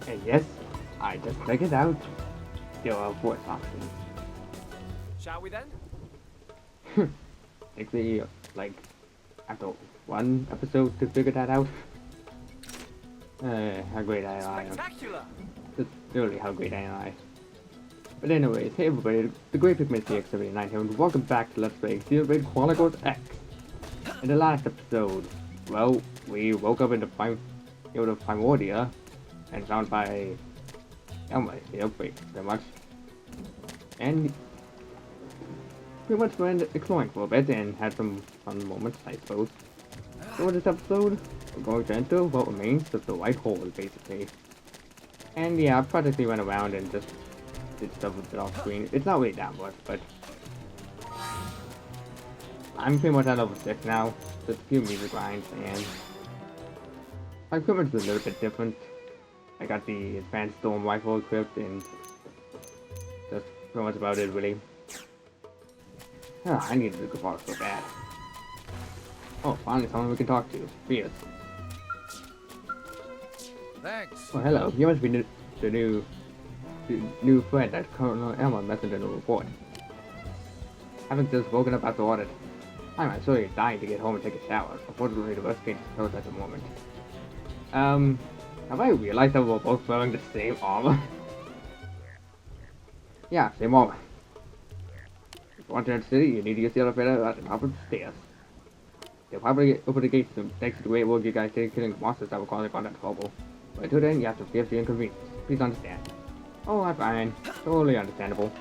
And yes, I just checked it out. There are voice options. Shall we then? Actually, like, after one episode to figure that out. How great I am. Spectacular! Just literally how great I am. But anyways, hey everybody, the Great Pigment CX79 here, and welcome back to Let's Play Xenoblade Chronicles X. In the last episode, well, we woke up in the Primordia, and found by Elma, pretty much. And pretty much went exploring for a bit and had some fun moments, I suppose. So in this episode, we're going to enter what remains of the White Hole, basically. And yeah, I practically went around and just did stuff with it off screen. It's not really that much, but I'm pretty much at level 6 now. Just a few music grinds, and my equipment's a little bit different. I got the advanced storm rifle equipped, and that's pretty much about it, really. I need a good boss so bad. Oh, finally someone we can talk to. Fierce. Thanks. Oh, hello. You must be the new friend that Colonel Elma mentioned in the report. Having just woken up after audit, I'm actually dying to get home and take a shower. Unfortunately, the worst case is closed at the moment. Have I realized that we're both wearing the same armor? Yeah, same armor. If you want to enter the city, you need to use the elevator at the top of the stairs. They'll probably open the gates soon, thanks to the great work you guys did killing monsters that were causing contact trouble. But until then, you have to forgive the inconvenience. Please understand. Oh, I'm fine. Totally understandable.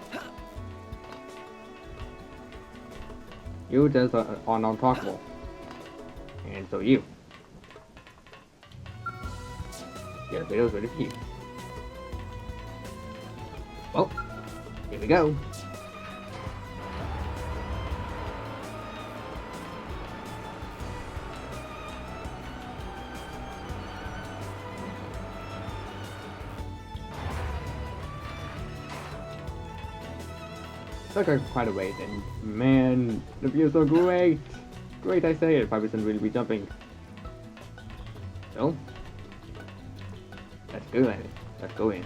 You just are untalkable. And so you. Your video's ready for you. Well, here we go. Took quite a ways, and man, the views are great! Great, I say it, if I wasn't really be jumping. So, let's go in. Let's go in.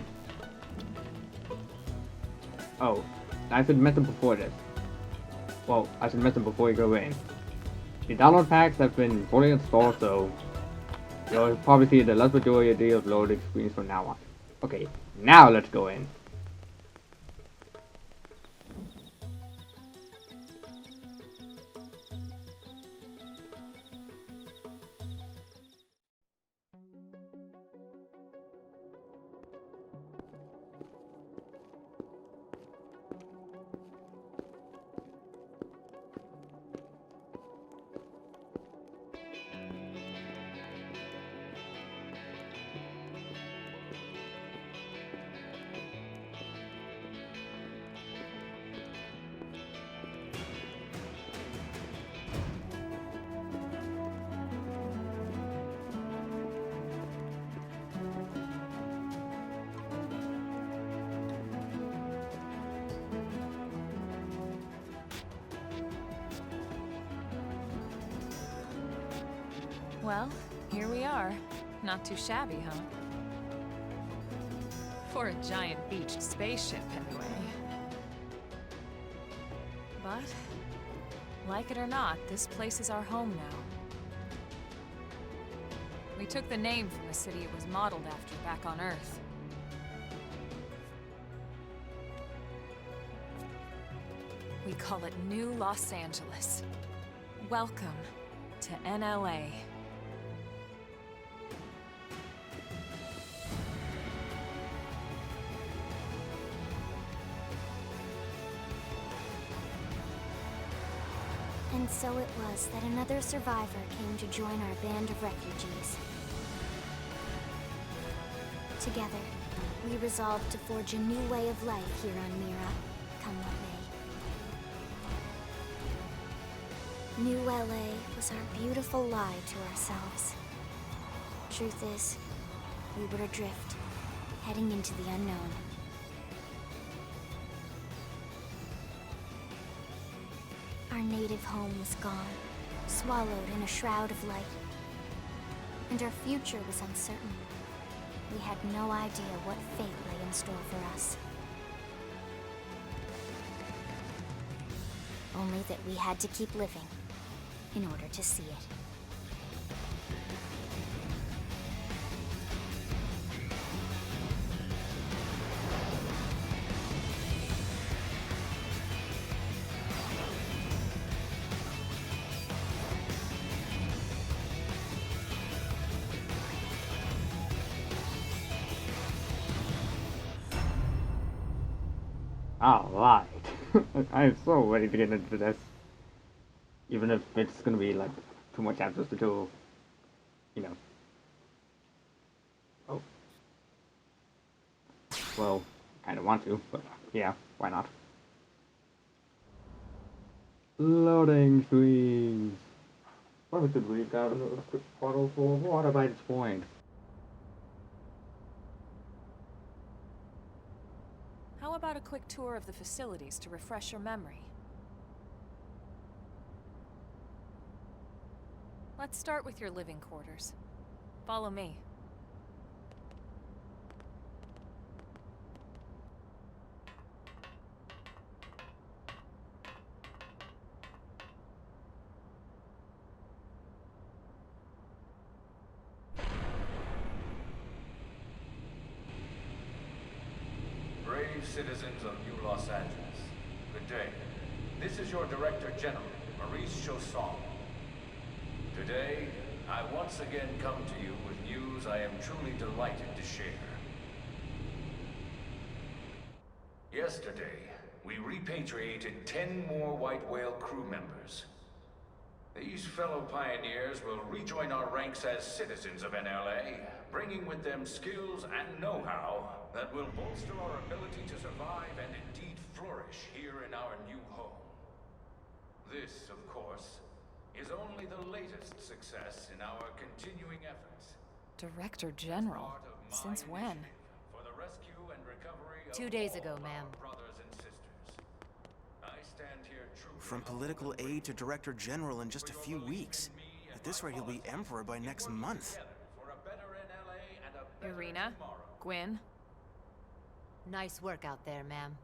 Oh, I should mention before this. Well, I should mention before you go in. The download packs have been fully installed, so you'll probably see the last majority of loading screens from now on. Okay, now let's go in. Well, here we are. Not too shabby, huh? For a giant beached spaceship, anyway. But, like it or not, this place is our home now. We took the name from the city it was modeled after back on Earth. We call it New Los Angeles. Welcome to NLA. And so it was that another survivor came to join our band of refugees. Together, we resolved to forge a new way of life here on Mira, come what may. New LA was our beautiful lie to ourselves. Truth is, we were adrift, heading into the unknown. Our native home was gone, swallowed in a shroud of light. And our future was uncertain. We had no idea what fate lay in store for us. Only that we had to keep living in order to see it. Alright. I'm so ready to get into this. Even if it's gonna be like too much access to do, you know. Oh. Well, kinda want to, but yeah, why not? Loading screens. What did we got a quick portal for water by this point? How about a quick tour of the facilities to refresh your memory? Let's start with your living quarters. Follow me. Brave citizens of New Los Angeles, good day. This is your Director General, Maurice Chausson. Today, I once again come to you with news I am truly delighted to share. Yesterday, we repatriated 10 more White Whale crew members. These fellow pioneers will rejoin our ranks as citizens of NLA, bringing with them skills and know-how that will bolster our ability to survive and indeed flourish here in our new home. This, of course, is only the latest success in our continuing efforts. Director General? Since when? For the rescue and recovery of 2 days all ago, our ma'am. brothers and sisters. I stand here truly From political aide to Director General in just a few weeks. At this rate, he'll be Emperor by next month. for a better NLA and a better Irina? tomorrow. Gwyn? Nice work out there, ma'am.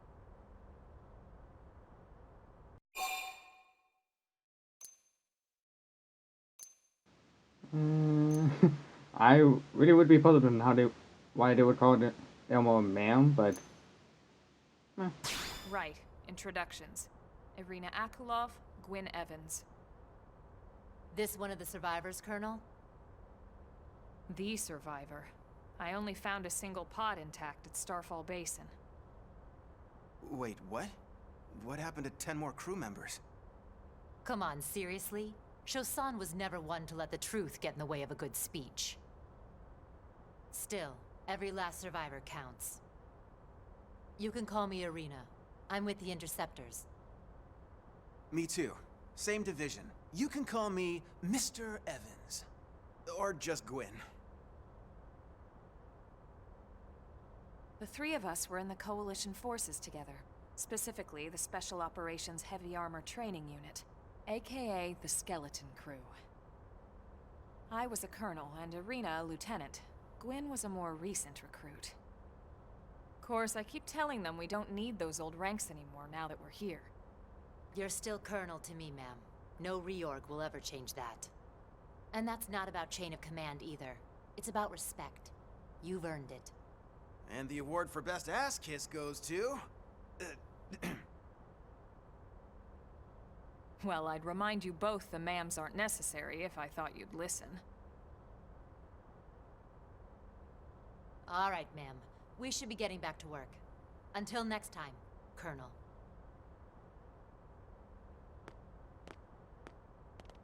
I really would be puzzled on why they would call it Elmo ma'am, but Right. Introductions. Irina Akulov, Gwyn Evans. This one of the survivors, Colonel? The survivor. I only found a single pod intact at Starfall Basin. Wait, what? What happened to 10 more crew members? Come on, seriously? Chausson was never one to let the truth get in the way of a good speech. Still, every last survivor counts. You can call me Irina. I'm with the Interceptors. Me too. Same division. You can call me Mr. Evans. Or just Gwyn. The three of us were in the Coalition forces together. Specifically, the Special Operations Heavy Armor Training Unit, aka the Skeleton Crew. I was a colonel and Irina a lieutenant. Gwyn was a more recent recruit. Of course, I keep telling them we don't need those old ranks anymore now that we're here. You're still Colonel to me, ma'am. No reorg will ever change that. And that's not about chain of command either. It's about respect. You've earned it. And the award for Best Ass Kiss goes to... Well, I'd remind you both the ma'ams aren't necessary if I thought you'd listen. All right, ma'am. We should be getting back to work. Until next time, Colonel.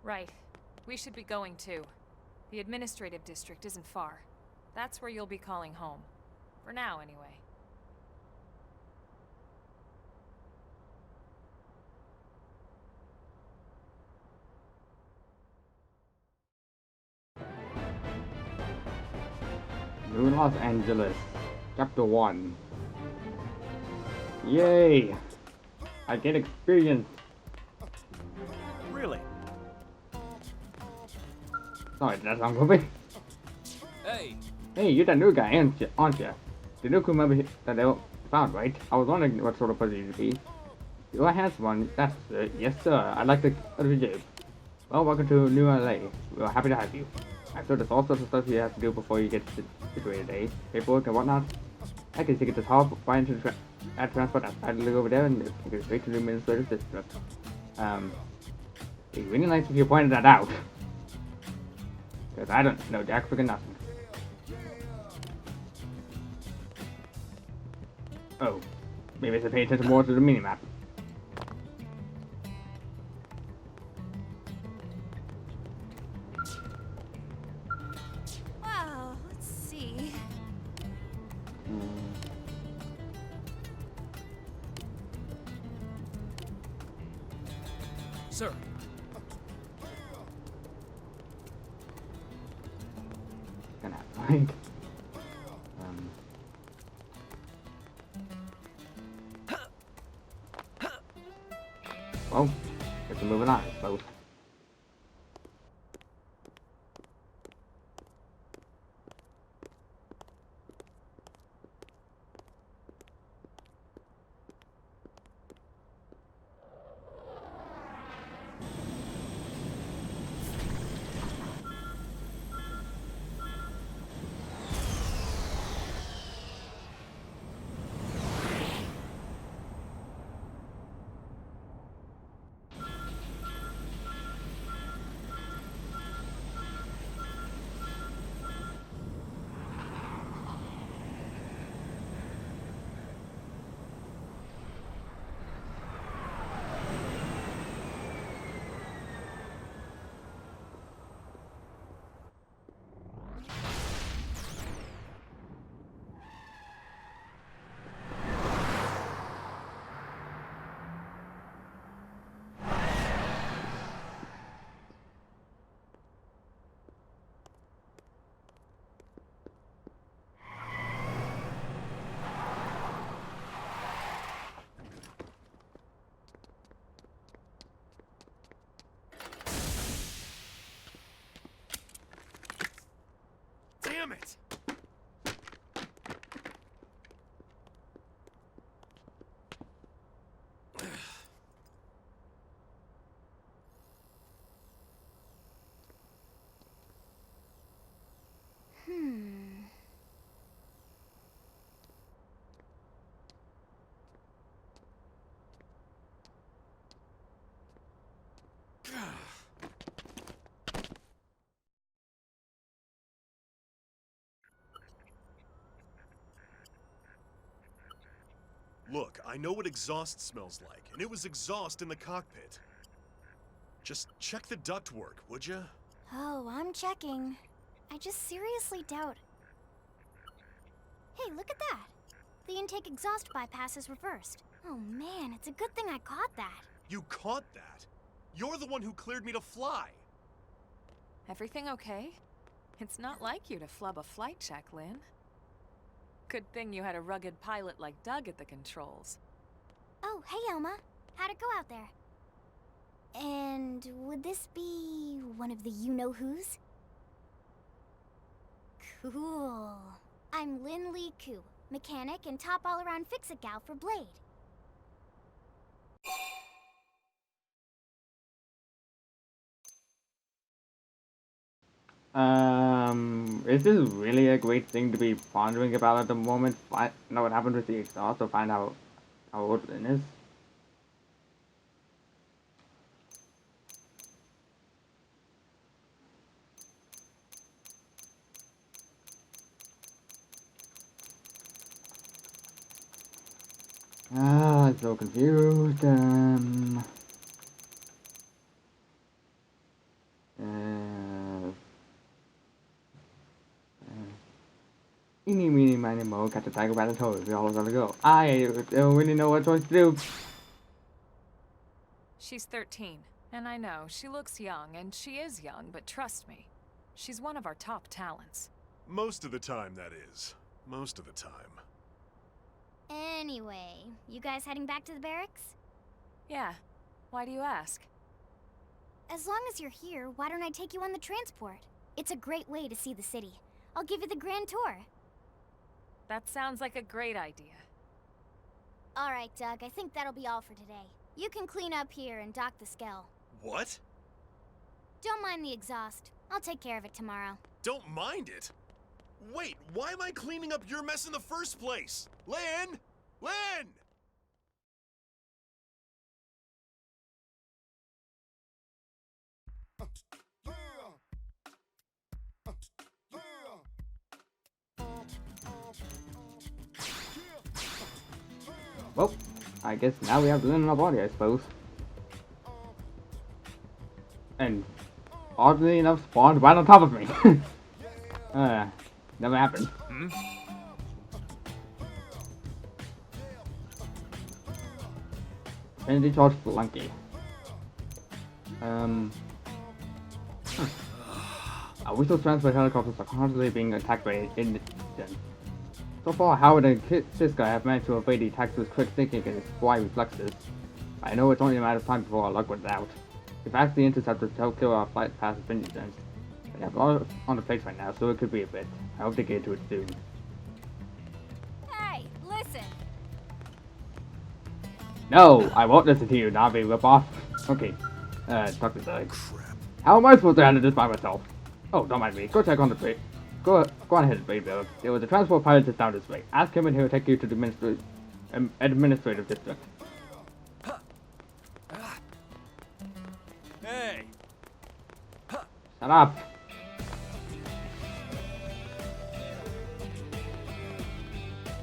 Right. We should be going too. The administrative district isn't far. That's where you'll be calling home. For now, anyway. New Los Angeles, Chapter 1. Yay! I get experience. Really? Sorry, did that sound goofy? Hey, Hey, you're that new guy, aren't you? The new crew member that they found, right? I was wondering what sort of person you'd be. You are handsome one, that's it. Yes, sir. I'd like to job. Well, welcome to New LA. We're happy to have you. I'm sure there's all sorts of stuff you have to do before you get situated, eh? Paperwork and whatnot. I can take it to the top, find to add transport outside the over there, and take it straight to the administrative district. It'd be really nice if you pointed that out. Because I don't know jack friggin' nothing. Oh, maybe I should pay attention more to the minimap. Wow, let's see. Sir, Gonna have to find. Well, guess we're moving on, I suppose. damn it! Look, I know what exhaust smells like, and it was exhaust in the cockpit. Just check the ductwork, would you? Oh, I'm checking. I just seriously doubt. Hey, look at that! The intake exhaust bypass is reversed. Oh man, it's a good thing I caught that. You caught that? You're the one who cleared me to fly! Everything okay? It's not like you to flub a flight check, Lynn. Good thing you had a rugged pilot like Doug at the controls. Oh, hey Elma. How'd it go out there? And would this be one of the you-know-who's? Cool. I'm Lynn Lee Koo, mechanic and top all-around fix-it gal for Blade. Is this really a great thing to be pondering about at the moment? Know what happened with the exhaust, or find out how old Lynn is? I'm so confused. Eeny, meeny, miny, moe, catch a tiger by the toes. We all gotta go. I don't really know what choice to do. She's 13, and I know, she looks young, and she is young, but trust me, she's one of our top talents. Most of the time, that is. Most of the time. Anyway, you guys heading back to the barracks? Yeah, why do you ask? As long as you're here, why don't I take you on the transport? It's a great way to see the city. I'll give you the grand tour. That sounds like a great idea. All right, Doug, I think that'll be all for today. You can clean up here and dock the Skell. What? Don't mind the exhaust. I'll take care of it tomorrow. Don't mind it? Wait, why am I cleaning up your mess in the first place? Lynn! Lynn! Well, I guess now we have to learn our body, I suppose. And oddly enough, spawned right on top of me. Never happened. Energy charge flunky. We still transport helicopters are constantly being attacked by indigents. So far, Howard and Siska have managed to evade the attacks with quick thinking and fly reflexes. I know it's only a matter of time before our luck runs out. If asked the interceptors to help kill our flight past indigents, they have a lot on the place right now, so it could be a bit. I hope they get to it soon. Hey, listen! No, I won't listen to you, Navi ripoff. Okay, talk to Doug. How am I supposed to handle this by myself? Oh, don't mind me. Go check on the plate. Go on ahead, Bayville. There was a transport pilot just down this way. Ask him and he'll take you to the administrative district. Hey! Shut up!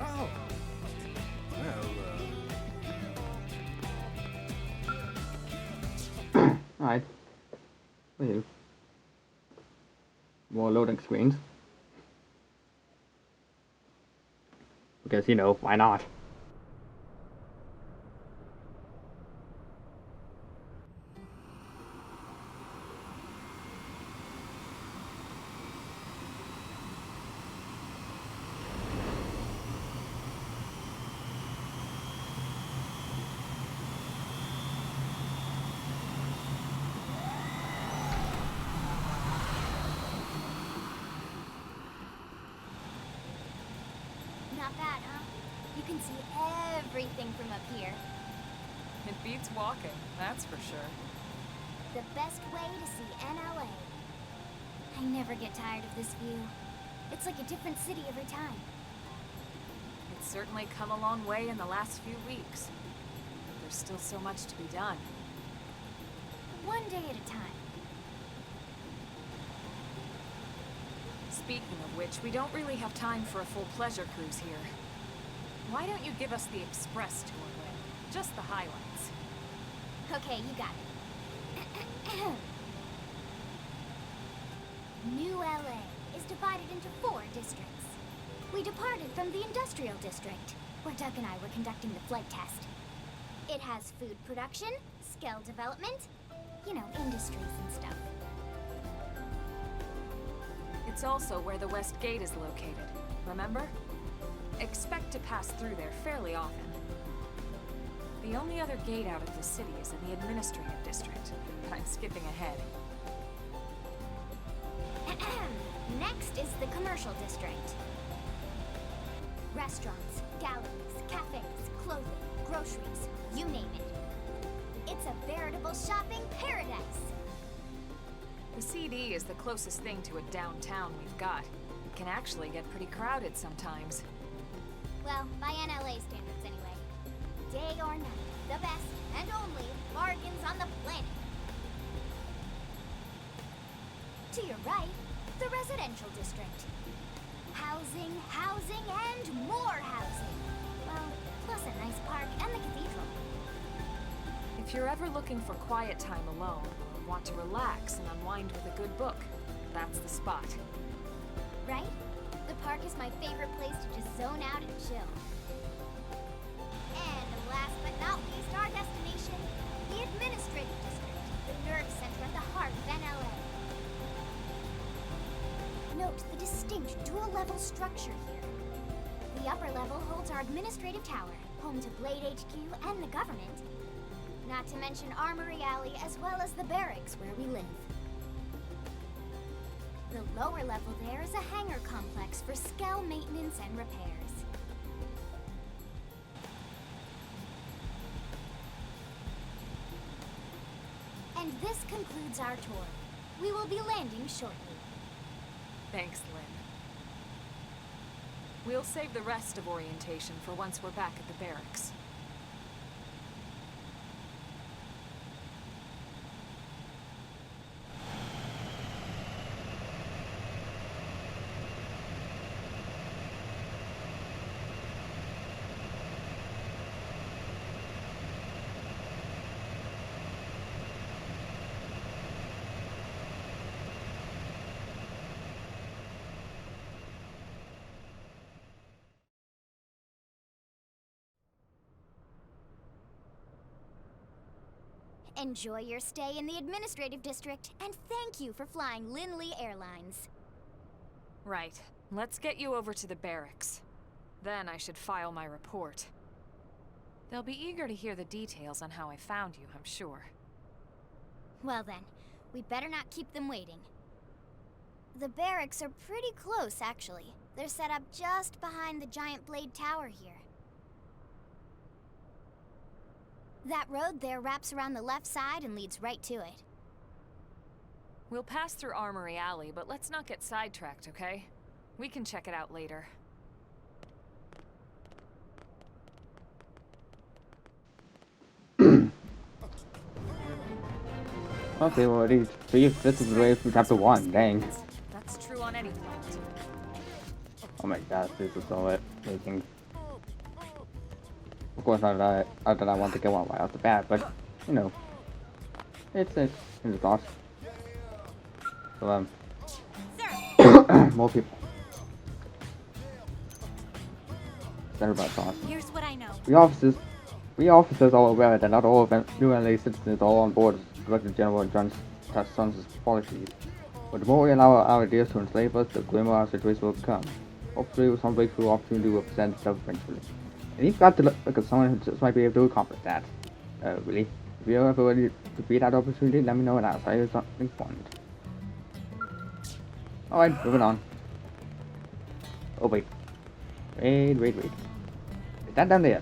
Oh! Well, Alright. For you. More loading screens. Because, you know, why not? Not bad, huh? You can see everything from up here. It beats walking, that's for sure. The best way to see NLA. I never get tired of this view. It's like a different city every time. It's certainly come a long way in the last few weeks. But there's still so much to be done. One day at a time. Speaking of which, we don't really have time for a full pleasure cruise here. Why don't you give us the express tour, Lynn? Just the highlights. Okay, you got it. New LA is divided into 4 districts. We departed from the industrial district, where Doug and I were conducting the flight test. It has food production, skill development, you know, industries and stuff. It's also where the West Gate is located, remember? Expect to pass through there fairly often. The only other gate out of the city is in the administrative district, but I'm skipping ahead. Next is the commercial district. Restaurants, galleries, cafes, clothing, groceries, you name it. It's a veritable shopping paradise. The CD is the closest thing to a downtown we've got. It can actually get pretty crowded sometimes. Well, by NLA standards anyway. Day or night, the best and only bargains on the planet. To your right, the residential district. Housing, housing, and more housing. Well, plus a nice park and the cathedral. If you're ever looking for quiet time alone, or want to relax and unwind with a good book, that's the spot. Right? The park is my favorite place to just zone out and chill. And last but not least, our destination, the administrative district, the nerve center at the heart of NLA. Note the distinct dual-level structure here. The upper level holds our administrative tower, home to Blade HQ and the government. Not to mention Armory Alley as well as the barracks where we live. The lower level there is a hangar complex for Skell maintenance and repairs. And this concludes our tour. We will be landing shortly. Thanks, Lynn. We'll save the rest of orientation for once we're back at the barracks. Enjoy your stay in the administrative district, and thank you for flying Linley Airlines. Right. Let's get you over to the barracks. Then I should file my report. They'll be eager to hear the details on how I found you, I'm sure. Well then, we'd better not keep them waiting. The barracks are pretty close, actually. They're set up just behind the giant blade tower here. That road there wraps around the left side and leads right to it. We'll pass through Armory Alley, but let's not get sidetracked, okay? We can check it out later. Okay, well, this is the way from chapter 1, dang. That's true on any planet. Oh my gosh, this is so amazing. Of course, not that I want to get one right off the bat, but, you know, it's awesome. So, more people. Everybody's awesome. Here's what I know. We officers are aware that not all of new LA citizens are on board with Director General John Sons' policies. But the more we allow our ideas to enslave us, the grimmer our situation will become. Hopefully, some breakthrough opportunity will present itself eventually. And you've got to look at someone who just might be able to accomplish that. Really? If you're ever ready to beat that opportunity, let me know and I'll tell you something important. Alright, moving on. Oh, wait. Wait. Is that down there?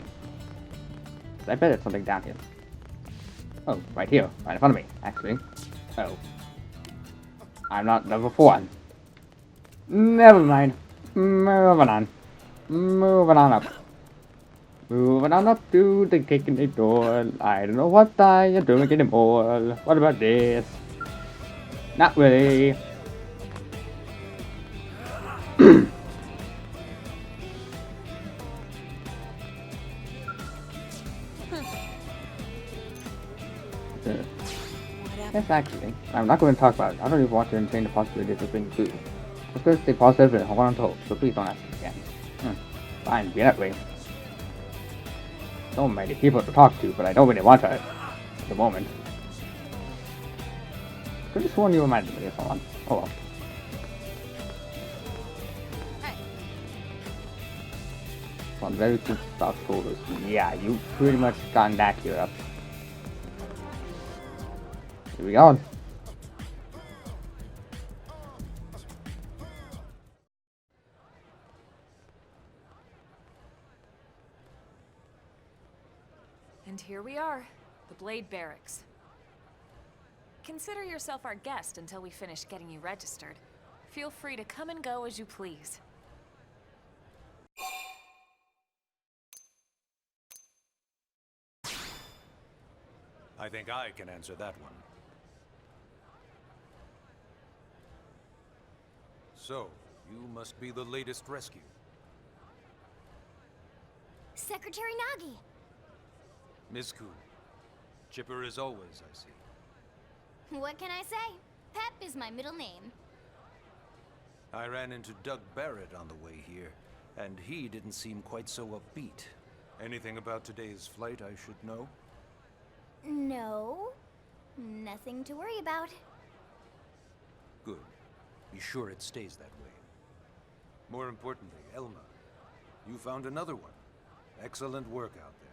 I bet it's something down here. Oh, right here. Right in front of me, actually. Oh. I'm not level 4. Never mind. Moving on. Moving on up. Moving on up to the cake in the door. I don't know what I am doing anymore. What about this? Not really. Yes, actually. I'm not going to talk about it. I don't even want to entertain the possibility of being food. I was going to stay positive and hold on to hope, so please don't ask me again. Fine, be that way. So many people to talk to, but I don't really want to at the moment. Could have sworn you reminded me of someone. Oh well. Hey. One very good stock folders. Yeah, you pretty much gotten that here up. Here we go. And here we are, the Blade Barracks. Consider yourself our guest until we finish getting you registered. Feel free to come and go as you please. I think I can answer that one. So, you must be the latest rescue. Secretary Nagi! Ms. Kuhn. Chipper as always, I see. What can I say? Pep is my middle name. I ran into Doug Barrett on the way here, and he didn't seem quite so upbeat. Anything about today's flight I should know? No. Nothing to worry about. Good. Be sure it stays that way. More importantly, Elma, you found another one. Excellent work out there.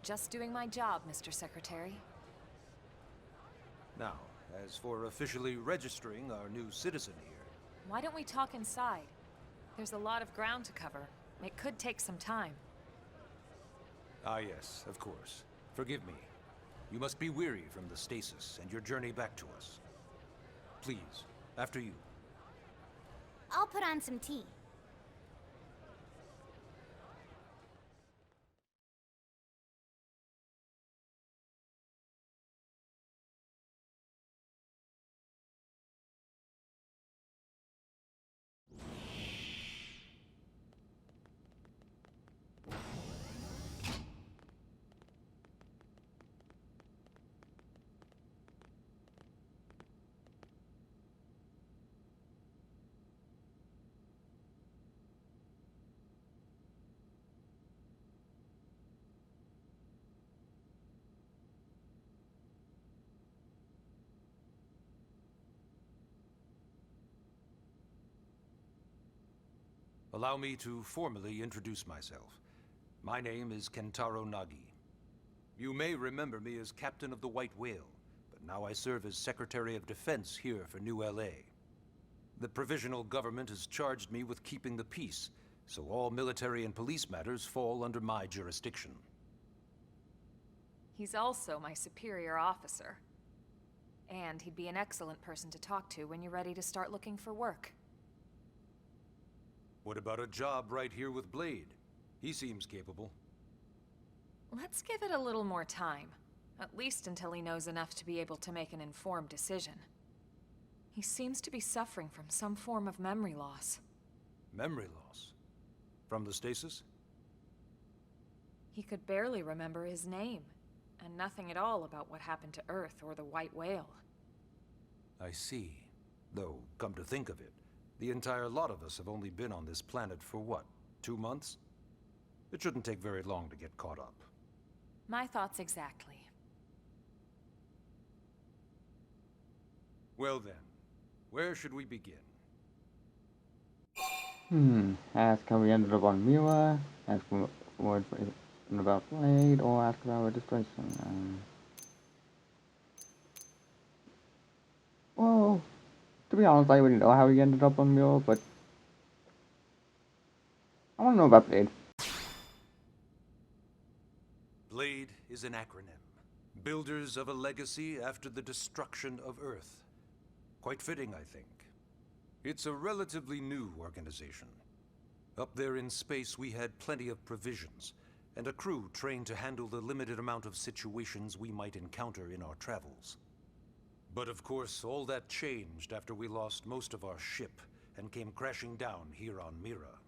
Just doing my job, Mr. Secretary. Now, as for officially registering our new citizen here. Why don't we talk inside? There's a lot of ground to cover. It could take some time. Ah yes, of course. Forgive me. You must be weary from the stasis and your journey back to us. Please, after you. I'll put on some tea. Allow me to formally introduce myself. My name is Kentaro Nagi. You may remember me as Captain of the White Whale, but now I serve as Secretary of Defense here for New LA. The provisional government has charged me with keeping the peace, so all military and police matters fall under my jurisdiction. He's also my superior officer. And he'd be an excellent person to talk to when you're ready to start looking for work. What about a job right here with Blade? He seems capable. Let's give it a little more time. At least until he knows enough to be able to make an informed decision. He seems to be suffering from some form of memory loss. Memory loss? From the stasis? He could barely remember his name, and nothing at all about what happened to Earth or the White Whale. I see. Though, come to think of it, the entire lot of us have only been on this planet for what, 2 months? It shouldn't take very long to get caught up. My thoughts exactly. Well then, where should we begin? Ask how we ended up on Mira, ask for more information about Blade, or ask about registration. Well, to be honest, I wouldn't know how he ended up on Mira, but I want to know about Blade. Blade is an acronym. Builders of a legacy after the destruction of Earth. Quite fitting, I think. It's a relatively new organization. Up there in space, we had plenty of provisions, and a crew trained to handle the limited amount of situations we might encounter in our travels. But of course, all that changed after we lost most of our ship and came crashing down here on Mira.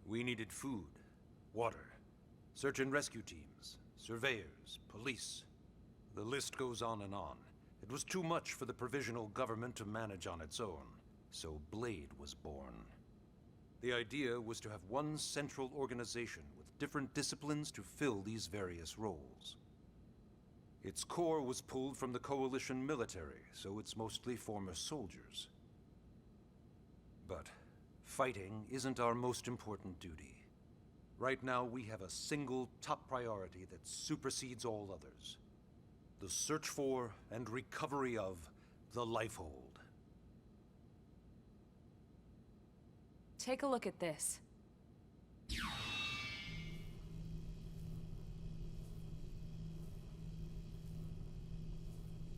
We needed food, water, search and rescue teams, surveyors, police. The list goes on and on. It was too much for the provisional government to manage on its own, so Blade was born. The idea was to have one central organization with different disciplines to fill these various roles. Its core was pulled from the Coalition military, so it's mostly former soldiers. But fighting isn't our most important duty. Right now, we have a single top priority that supersedes all others. The search for and recovery of the Lifehold. Take a look at this.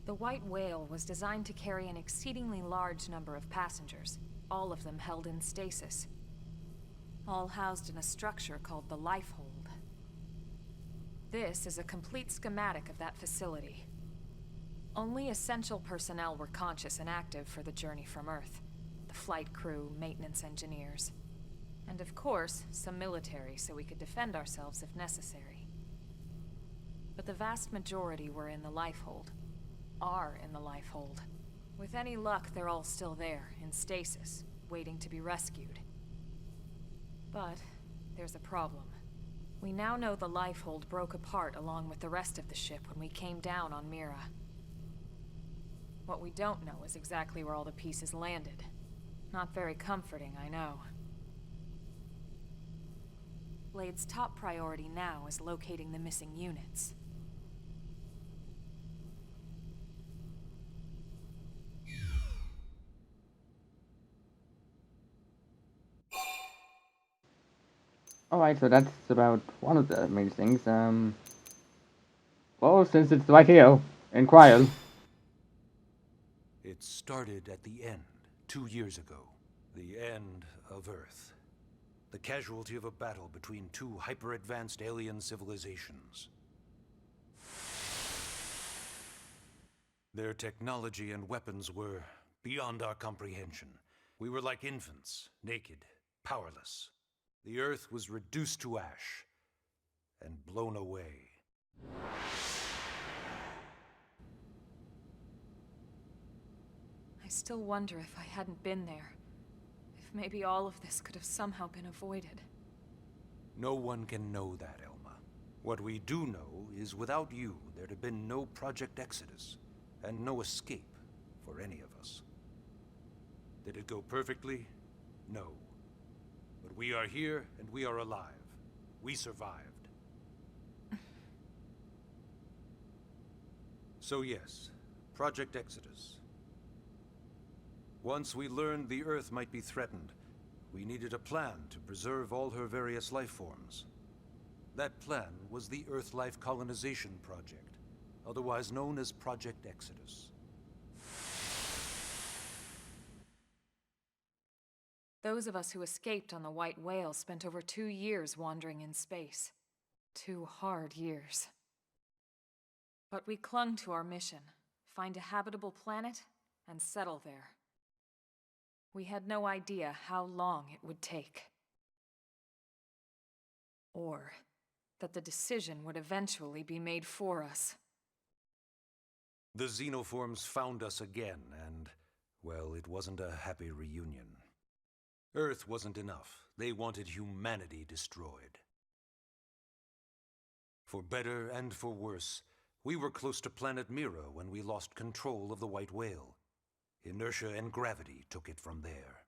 The White Whale was designed to carry an exceedingly large number of passengers, all of them held in stasis. All housed in a structure called the Lifehold. This is a complete schematic of that facility. Only essential personnel were conscious and active for the journey from Earth. The flight crew, maintenance engineers. And of course, some military so we could defend ourselves if necessary. But the vast majority were in the Lifehold. Are in the Lifehold. With any luck, they're all still there, in stasis, waiting to be rescued. But there's a problem. We now know the Lifehold broke apart along with the rest of the ship when we came down on Mira. What we don't know is exactly where all the pieces landed. Not very comforting, I know. Blade's top priority now is locating the missing units. Alright, so that's about one of the main things. Well, since it's right here, in Cryo. It started at the end, 2 years ago. The end of Earth. The casualty of a battle between two hyper-advanced alien civilizations. Their technology and weapons were beyond our comprehension. We were like infants, naked, powerless. The Earth was reduced to ash and blown away. I still wonder if I hadn't been there. If maybe all of this could have somehow been avoided. No one can know that, Elma. What we do know is without you, there'd have been no Project Exodus, and no escape for any of us. Did it go perfectly? No. But we are here, and we are alive. We survived. So yes, Project Exodus. Once we learned the Earth might be threatened, we needed a plan to preserve all her various life forms. That plan was the Earth Life Colonization Project, otherwise known as Project Exodus. Those of us who escaped on the White Whale spent over 2 years wandering in space. 2 hard years. But we clung to our mission, find a habitable planet and settle there. We had no idea how long it would take. Or that the decision would eventually be made for us. The Xenoforms found us again, and, well, it wasn't a happy reunion. Earth wasn't enough. They wanted humanity destroyed. For better and for worse, we were close to planet Mira when we lost control of the White Whale. Inertia and gravity took it from there.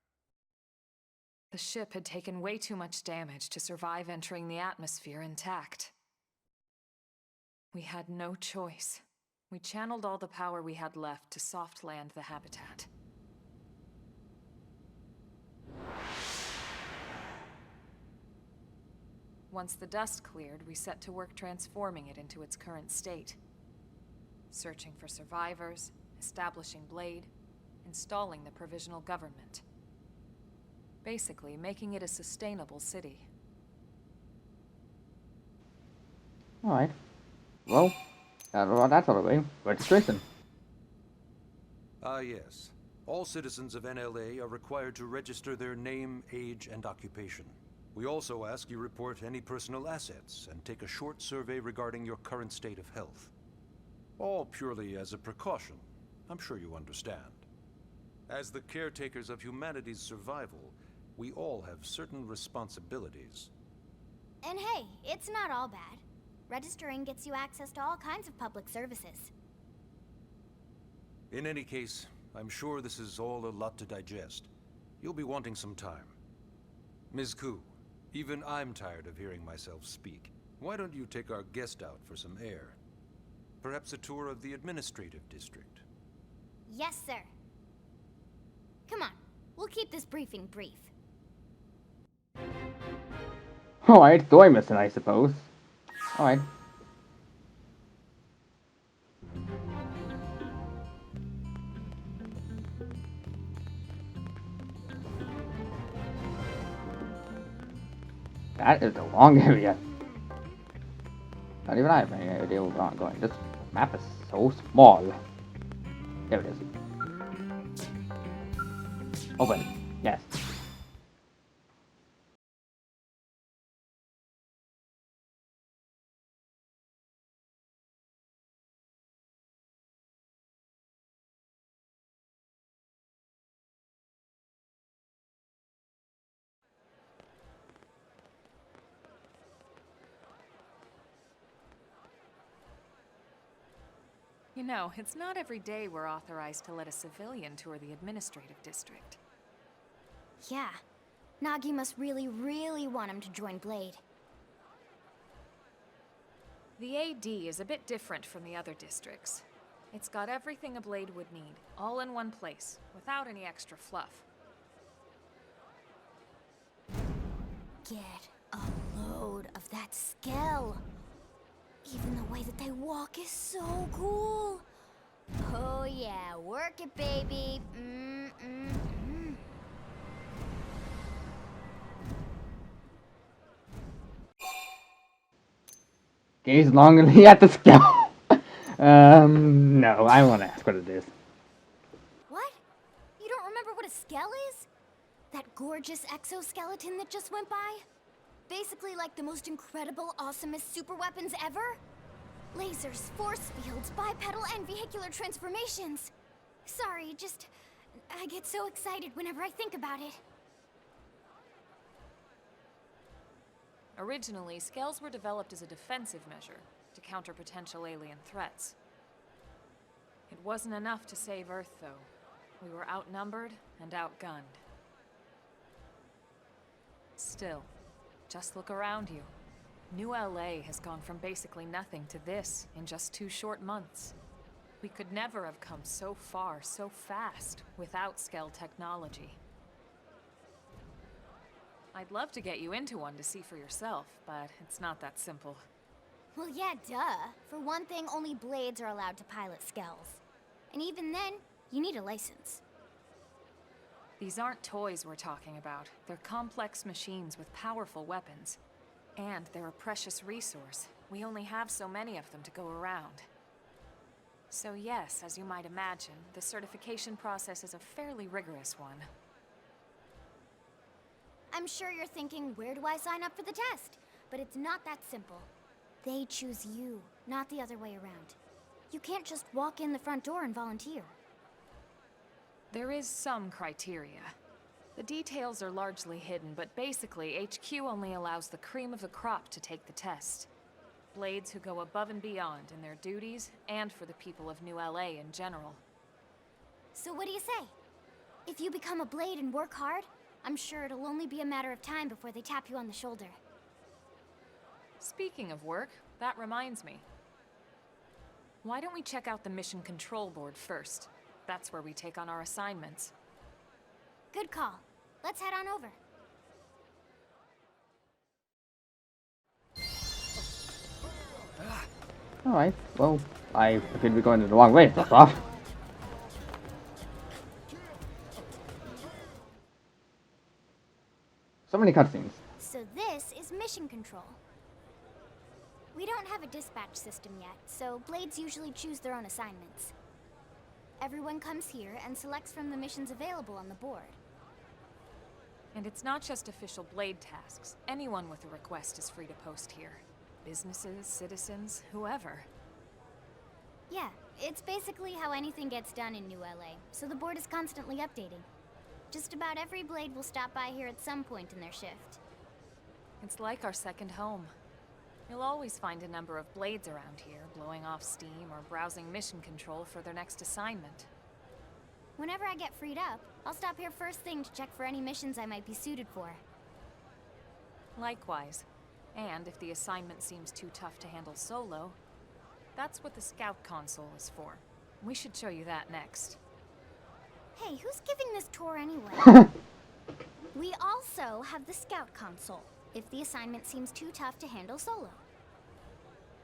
The ship had taken way too much damage to survive entering the atmosphere intact. We had no choice. We channeled all the power we had left to soft land the habitat. Once the dust cleared, we set to work transforming it into its current state. Searching for survivors, establishing Blade, installing the provisional government. Basically, making it a sustainable city. Alright. Well, that's all the way. Registration. Ah, yes. All citizens of NLA are required to register their name, age, and occupation. We also ask you report any personal assets and take a short survey regarding your current state of health. All purely as a precaution. I'm sure you understand. As the caretakers of humanity's survival, we all have certain responsibilities. And hey, it's not all bad. Registering gets you access to all kinds of public services. In any case, I'm sure this is all a lot to digest. You'll be wanting some time. Ms. Ku, even I'm tired of hearing myself speak. Why don't you take our guest out for some air? Perhaps a tour of the administrative district. Yes, sir. Come on, we'll keep this briefing brief. Alright, story mission, I suppose. Alright. That is a long area. Not even I have any idea where I'm going. This map is so small. There it is. Open. Yes. You know, it's not every day we're authorized to let a civilian tour the administrative district. Yeah. Nagi must really, really want him to join Blade. The AD is a bit different from the other districts. It's got everything a Blade would need, all in one place, without any extra fluff. Get a that Skell. Even the way that they walk is so cool. Oh yeah, work it, baby. Gaze longingly at the skull. No, I won't ask what it is. What? You don't remember what a Skell is? That gorgeous exoskeleton that just went by? Basically like the most incredible, awesomest super weapons ever? Lasers, force fields, bipedal and vehicular transformations. Sorry, I get so excited whenever I think about it. Originally, Skells were developed as a defensive measure to counter potential alien threats. It wasn't enough to save Earth, though. We were outnumbered and outgunned. Still, just look around you. New LA has gone from basically nothing to this in just 2 short months. We could never have come so far, so fast, without Skell technology. I'd love to get you into one to see for yourself, but it's not that simple. Well, yeah, duh. For one thing, only Blades are allowed to pilot Skells. And even then, you need a license. These aren't toys we're talking about. They're complex machines with powerful weapons. And they're a precious resource. We only have so many of them to go around. So yes, as you might imagine, the certification process is a fairly rigorous one. I'm sure you're thinking, where do I sign up for the test? But it's not that simple. They choose you, not the other way around. You can't just walk in the front door and volunteer. There is some criteria. The details are largely hidden, but basically, HQ only allows the cream of the crop to take the test. Blades who go above and beyond in their duties, and for the people of New LA in general. So what do you say? If you become a Blade and work hard, I'm sure it'll only be a matter of time before they tap you on the shoulder. Speaking of work, that reminds me. Why don't we check out the Mission Control Board first? That's where we take on our assignments. Good call. Let's head on over. Alright, well, I appear to be going the wrong way, that's off. So many cutscenes. So this is Mission Control. We don't have a dispatch system yet, so Blades usually choose their own assignments. Everyone comes here and selects from the missions available on the board. And it's not just official Blade tasks. Anyone with a request is free to post here. Businesses, citizens, whoever. Yeah, it's basically how anything gets done in New LA, so the board is constantly updating. Just about every Blade will stop by here at some point in their shift. It's like our second home. You'll always find a number of Blades around here, blowing off steam or browsing mission control for their next assignment. Whenever I get freed up, I'll stop here first thing to check for any missions I might be suited for. Likewise. And if the assignment seems too tough to handle solo, that's what the Scout console is for. We should show you that next. Hey, who's giving this tour anyway? We also have the Scout console, if the assignment seems too tough to handle solo.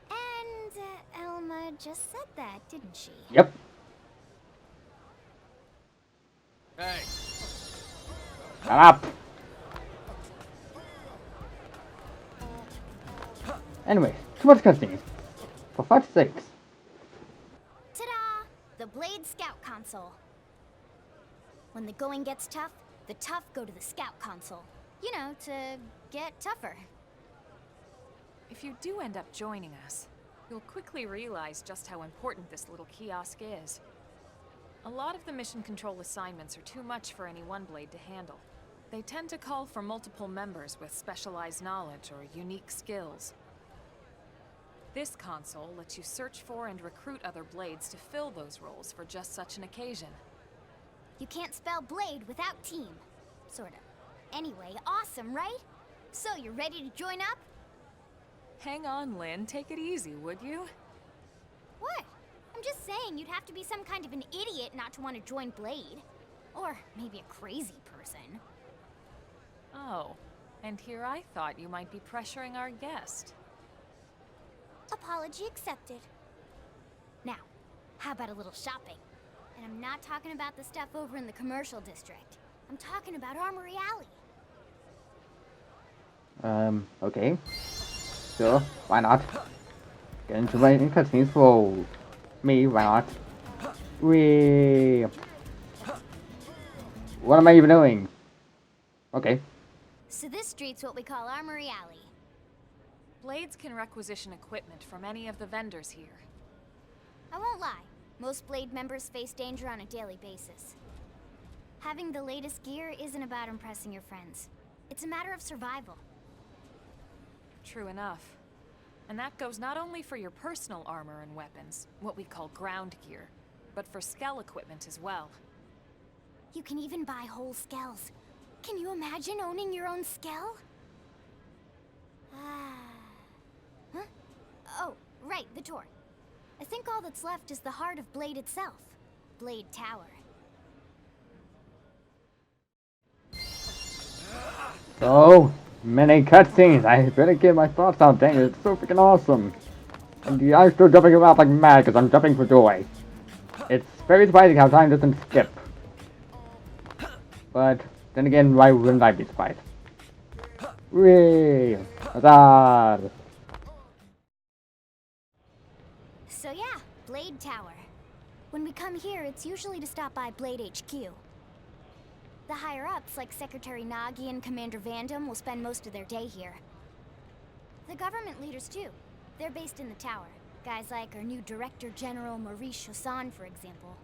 And Elma just said that, didn't she? Yep. Hey. Shut up. Anyway, too much cutscenes. For fuck's sakes. Ta-da! The Blade Scout console. When the going gets tough, the tough go to the Scout console. You know, to get tougher. If you do end up joining us, you'll quickly realize just how important this little kiosk is. A lot of the mission control assignments are too much for any one Blade to handle. They tend to call for multiple members with specialized knowledge or unique skills. This console lets you search for and recruit other Blades to fill those roles for just such an occasion. You can't spell Blade without team. Sorta. Anyway, awesome, right? So, you ready to join up? Hang on, Lynn. Take it easy, would you? What? I'm just saying you'd have to be some kind of an idiot not to want to join Blade. Or maybe a crazy person. Oh. And here I thought you might be pressuring our guest. Apology accepted. Now, how about a little shopping? And I'm not talking about the stuff over in the commercial district. I'm talking about Armory Alley. Okay. Sure, why not? Get into my cutscenes for me, why not? Wee. What am I even doing? Okay. So this street's what we call Armory Alley. Blades can requisition equipment from any of the vendors here. I won't lie, most Blade members face danger on a daily basis. Having the latest gear isn't about impressing your friends. It's a matter of survival. True enough. And that goes not only for your personal armor and weapons, what we call ground gear, but for skell equipment as well. You can even buy whole skells. Can you imagine owning your own skell? Huh? Oh, right, the door. I think all that's left is the heart of Blade itself. Blade Tower. So many cutscenes. I better get my thoughts out. Dang it, it's so freaking awesome. And I'm still jumping around like mad because I'm jumping for joy. It's very surprising how time doesn't skip. But then again, why wouldn't I be surprised? Whee! Huzzah! So yeah, Blade Tower. When we come here, it's usually to stop by Blade HQ. The higher-ups, like Secretary Nagi and Commander Vandam, will spend most of their day here. The government leaders, too. They're based in the tower. Guys like our new Director General Maurice Chosan, for example.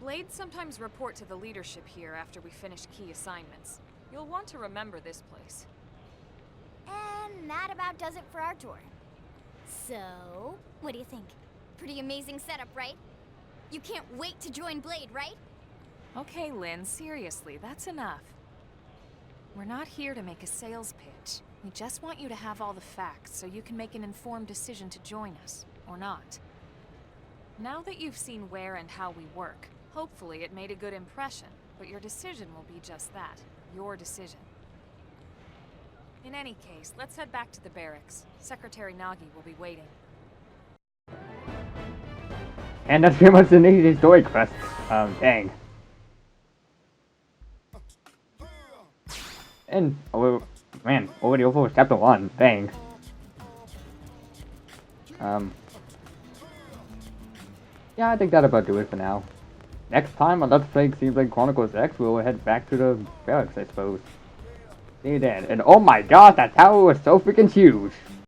Blades sometimes report to the leadership here after we finish key assignments. You'll want to remember this place. And that about does it for our tour. So, what do you think? Pretty amazing setup, right? You can't wait to join Blade, right? Okay, Lynn, seriously, that's enough. We're not here to make a sales pitch. We just want you to have all the facts so you can make an informed decision to join us, or not. Now that you've seen where and how we work, hopefully it made a good impression, but your decision will be just that, your decision. In any case, let's head back to the barracks. Secretary Nagi will be waiting. And that's pretty much an easy story quest. Dang. And, oh, man, already over chapter 1, dang. Yeah, I think that'll about do it for now. Next time on Let's Play Xenoblade Chronicles X, we'll head back to the barracks, I suppose. See you then. And oh my god, that tower was so freaking huge!